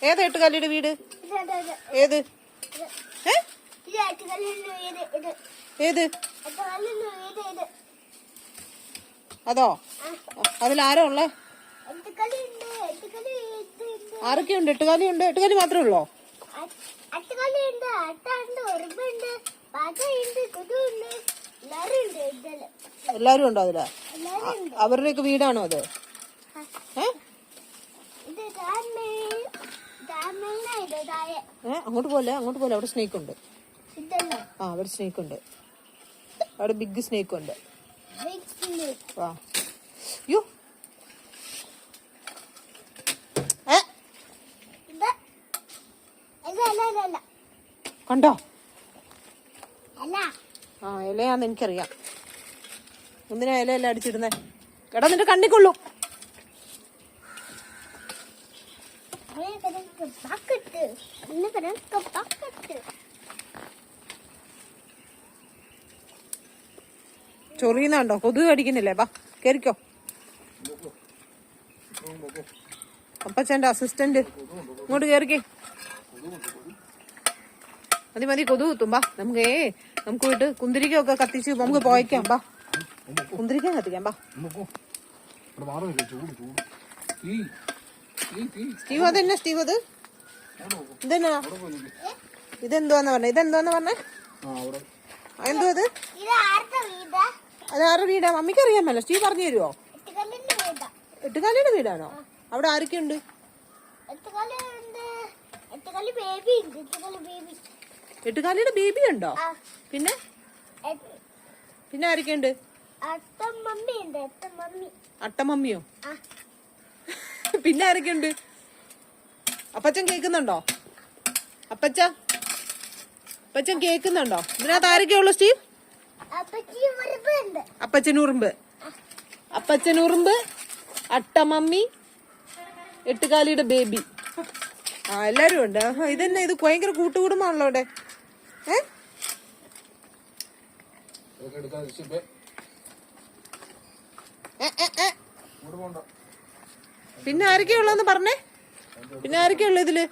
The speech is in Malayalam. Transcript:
ഏതാ എട്ടുകാലിയുടെ വീട്? ഏത് ഏത് അതോ? അതിലാരോ ഉള്ളേ? ആരൊക്കെയുണ്ട്? എട്ടുകാലിയുണ്ട്. എട്ടുകാലി മാത്രമേ ഉള്ളോ? എല്ലാരും ഉണ്ടോ അതില്? അവരുടെയൊക്കെ വീടാണോ അത്? അങ്ങോട്ട് പോലെ അവിടെ സ്നേക്ക് ഉണ്ട്. അവിടെ സ്നേക്ക് ഉണ്ട്. അവിടെ ബിഗ് സ്നേക്ക് ഉണ്ട്. യോ കണ്ടോ? ഇലയാന്ന് എനിക്കറിയാം. എന്തിനാ ഇലയെല്ലാം അടിച്ചിടുന്നേ? എടാ നിന്റെ കണ്ണിക്കൊള്ളു. ചൊറിയുന്നുണ്ടോ? കൊതുക് കടിക്കുന്നില്ലേ? ബാ കേറിക്കോ. അപ്പച്ചന്റെ അസിസ്റ്റന്റ് ഇങ്ങോട്ട് കേറിക്കേ. മതി കൊതുക് കുത്തും. ബാ നമുക്ക് പോയിട്ട് കുന്തിരിക്കൊക്കെ കത്തിച്ച് നമുക്ക് പോയിക്കാം. ബാ കുന്തിരിക്കം കത്തിക്കാം. ബാ സ്റ്റീവ് അതെന്നാ സ്റ്റീവ് അത്? ഇതെന്നാ? ഇതെന്തുവാന്ന് പറഞ്ഞേ? ഇതെന്തുവാന്ന് പറഞ്ഞേ? എന്തോ അത്? അതാരുടെ വീടാ? മമ്മിക്ക് അറിയാമല്ലോ. സ്റ്റീവ് പറഞ്ഞു തരുവോ? എട്ടുകാലിയുടെ വീടാണോ? അവിടെ ആരൊക്കെയുണ്ട്? എട്ടുകാലിയുടെ ബേബി ഉണ്ടോ? പിന്നെ ആരൊക്കെയുണ്ട്? അട്ടമമ്മിയോ? പിന്നെ ആരൊക്കെയുണ്ട്? അപ്പച്ചൻ കേക്കുന്നുണ്ടോ? അപ്പച്ചൻ കേക്കുന്നുണ്ടോ? ഇതിനകത്ത് ആരൊക്കെയുള്ളു സ്റ്റീവ്? അപ്പച്ചനുറുമ്പ്, അട്ടമമ്മി, എട്ടുകാലിയുടെ ബേബി. എല്ലാരും ഉണ്ട്. ഇതെന്നെ ഇത് ഭയങ്കര കൂട്ടുകുടുംബാണല്ലോ ഇവിടെ. പിന്നെ ആരൊക്കെയുള്ളതെന്ന് പറഞ്ഞേ? പിന്നെ ആരൊക്കെയുള്ളു ഇതില്?